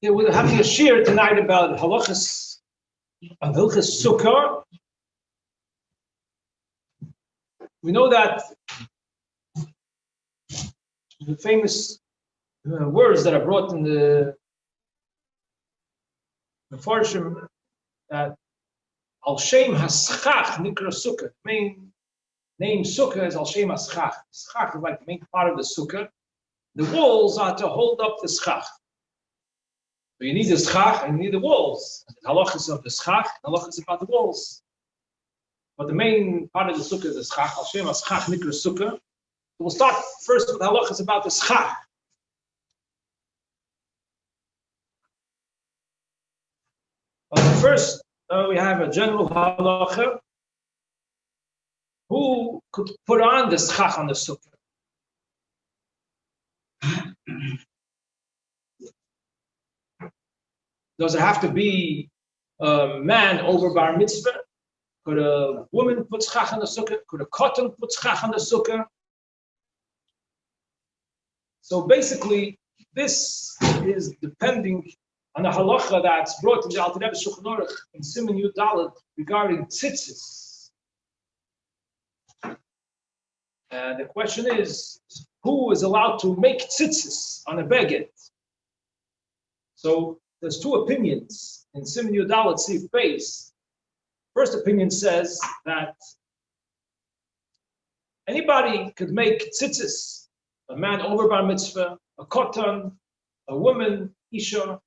Yeah, we're having a shir tonight about halachas of Hilchos Sukkah. We know that the famous words that are brought in the Mefarshim that Al Shem Haschach Nikra Sukkah. The main name Sukkah is Al Shem Haschach. Schach is like the main part of the Sukkah. The walls are to hold up the Schach. So you need the schach and you need the walls. The halachas of the schach, the halachas about the walls. But the main part of the sukkah is the schach. Al Shem Schach Nikra Sukkah. So we'll start first with halachas about the schach. First, we have a general halacha. Who could put on the schach on the sukkah? Does it have to be a man over bar mitzvah? Could a woman put schach on the sukkah? Could a cotton put schach on the sukkah? So basically, this is depending on the halacha that's brought in the Alter Rebbe Shulchan Aruch in Siman Yud Dalet regarding tzitzis. And the question is, who is allowed to make tzitzis on a beged? So there's two opinions in Siman Yud Dalet Sif Beis. First opinion says that anybody could make tzitzis, a man over bar mitzvah, a kotan, a woman, isha,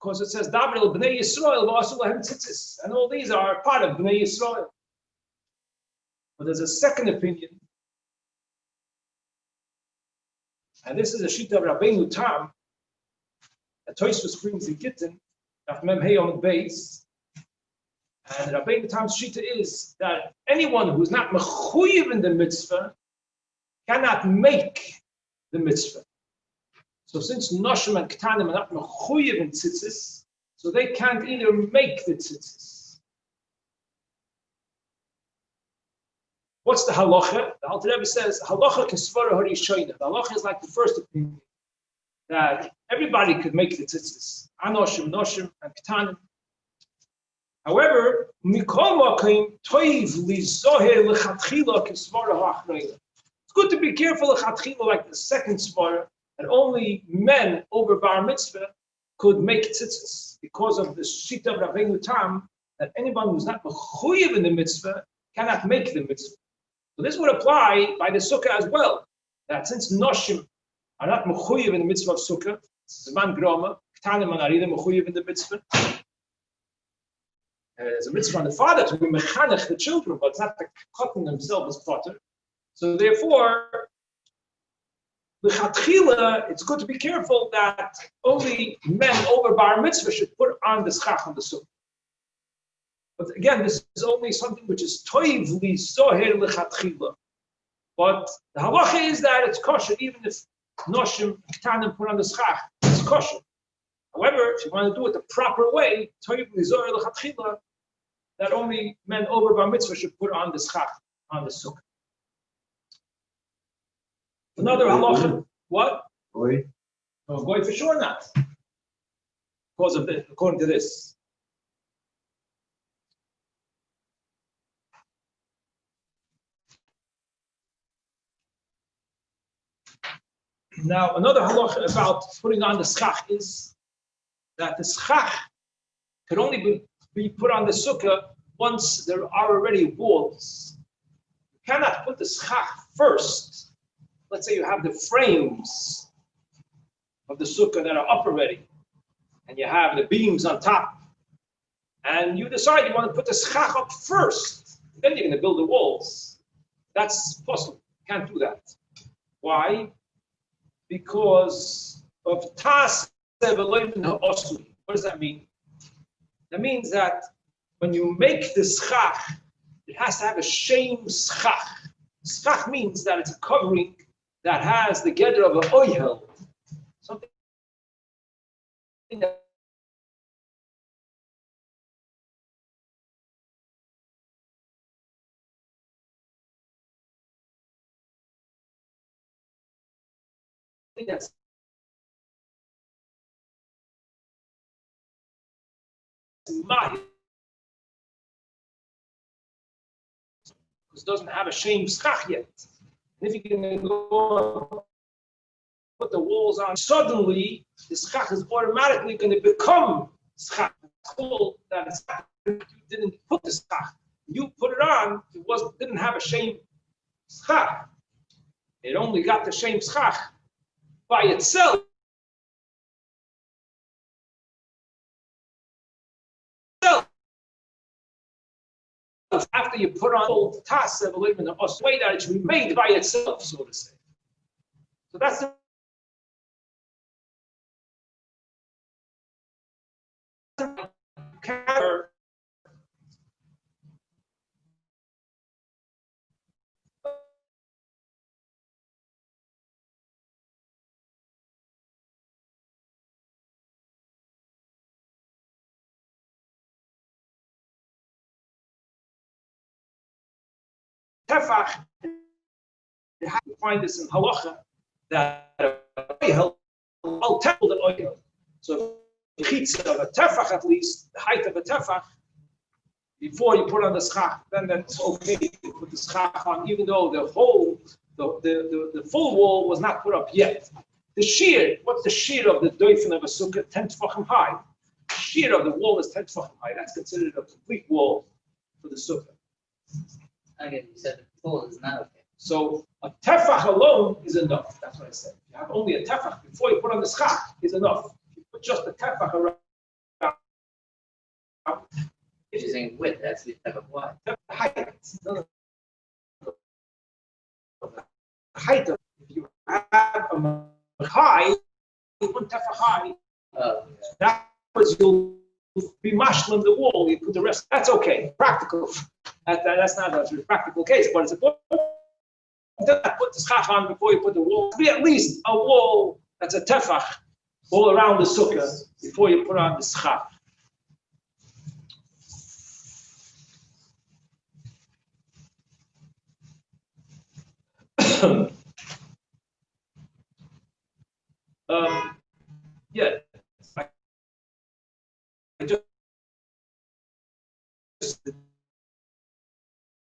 because it says Daber el bnei Yisrael v'asu lahem tzitzis, and all these are part of bnei Yisrael. But there's a second opinion, and this is a shita of Rabbeinu Tam. A Tosfos brings in Gittin, after Mem Hey on the base, and Rabbeinu Tam's shita is that anyone who's not mechuyev in the mitzvah cannot make the mitzvah. So since Noshim and Ketanim are not mechuyev in tzitzis, so they can't either make the tzitzis. What's the halacha? The Alter Rebbe says halacha kesvara harishoina. The halacha is like the first opinion, that everybody could make the tzitzis. Anoshim, Noshim, and Ketanim. However, mikol makim toiv lizoher lechatchila kesvara ha'achreina. It's good to be careful lechatchila, like the second svara, that only men over bar mitzvah could make tzitzis, because of the shita of Rabbeinu Tam, that anyone who's not mechuyev in the mitzvah cannot make the mitzvah. So this would apply by the sukkah as well, that since Noshim are not mechuyev in the mitzvah of sukkah, zman groma, ktanim are either mechuyev in the mitzvah. There's a mitzvah on the father to be mechanech the children, but it's not the cotton themselves as potter. So therefore, l'chatchila, it's good to be careful that only men over bar mitzvah should put on the schach on the sukkah. But again, this is only something which is toiv li zoher l'chatchila. But the halacha is that it's kosher, even if Noshim Ketanim put on the schach, it's kosher. However, if you want to do it the proper way, toiv li zoher l'chatchila, that only men over bar mitzvah should put on the schach on the sukkah. Another halacha, what? Goy. No, goy for sure not. Because of this, according to this. Now, another halacha about putting on the schach is that the schach could only be put on the sukkah once there are already walls. You cannot put the schach first. Let's say you have the frames of the sukkah that are up already, and you have the beams on top, and you decide you want to put the schach up first, then you're going to build the walls. That's possible. You can't do that. Why? Because of tas. What does that mean? That means that when you make the schach, it has to have a shem schach. Schach means that it's a covering that has the gather of an oil, something that that's mahir, because it doesn't have a shem schach yet. And if you can go put the walls on, suddenly the schach is automatically going to become schach. It's called that you didn't put the schach. You put it on, it didn't have a shem schach. It only got the shem schach by itself. After you put on all the tasks of a living in the way that it should be made by itself, so to say. So that's the counter. Tefach, you have to find this in halacha that I'll tell the oil. So the chitza of a tefach, at least the height of a tefach, before you put on the schach, then that's okay to put the schach on, even though the whole the full wall was not put up yet. The shear, what's the shear of the doifen of a sukkah? 10 tefachim high. The shear of the wall is 10 tefachim high. That's considered a complete wall for the sukkah. Again, you said the full is not okay. So a tefach alone is enough. That's what I said. You have only a tefach before you put on the schach is enough. If you put just a tefach around. If you're saying width, that's the type of wide. Height. Height of, if you have a high, one tefach high, that was you'll be mashlim the wall. You put the rest. That's okay. Practical. That's not a practical case, but it's important to put the schach on before you put the wall. Be at least a wall that's a tefach all around the sukkah before you put on the schach. Yeah, I just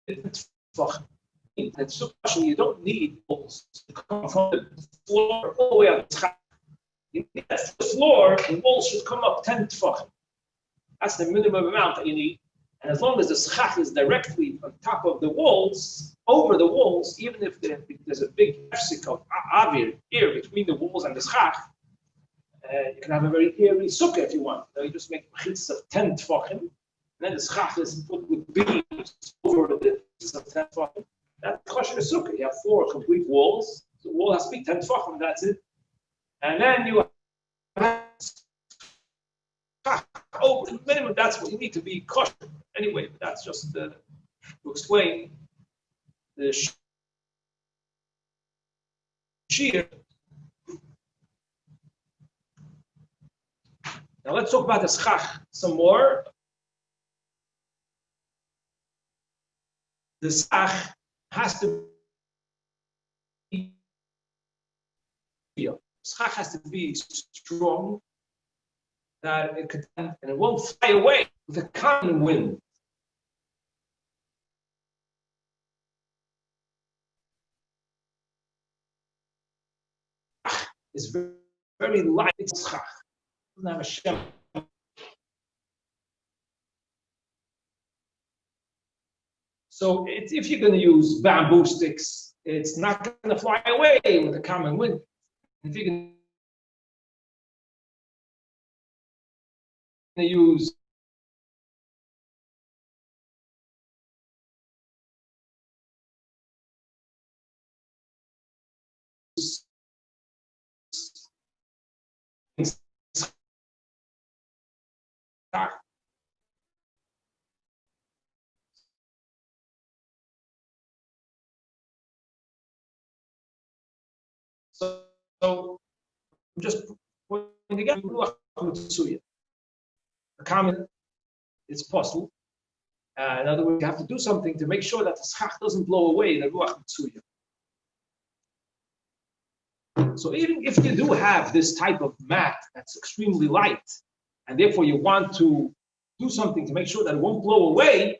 it's sukkah. You don't need walls to come from the floor all the way up. You need that the floor, the walls should come up 10 tefachim. That's the minimum amount that you need. And as long as the schach is directly on top of the walls, over the walls, even if there's a big hefsek of avir here between the walls and the schach, you can have a very airy sukkah if you want. You just make chitz of 10 tefachim, and then the schach is put with beams over the chitz of 10 tefachim. That's kosher sukkah. You have 4 complete walls. The wall has to be 10 tefachim, that's it. And then you have over the minimum, that's what you need to be kosher. Anyway, but that's just to explain the shear. Now let's talk about the schach some more. The schach has to be, schach has to be strong, that it could, and it won't fly away with a common wind. It's very, very light. It's schach. It doesn't have a shem. So if you're going to use bamboo sticks, it's not going to fly away with a common wind. If you're going to use so just putting together a common, it's possible. In other words, you have to do something to make sure that the schach doesn't blow away the ruach mitzuya. So even if you do have this type of mat that's extremely light, and therefore you want to do something to make sure that it won't blow away,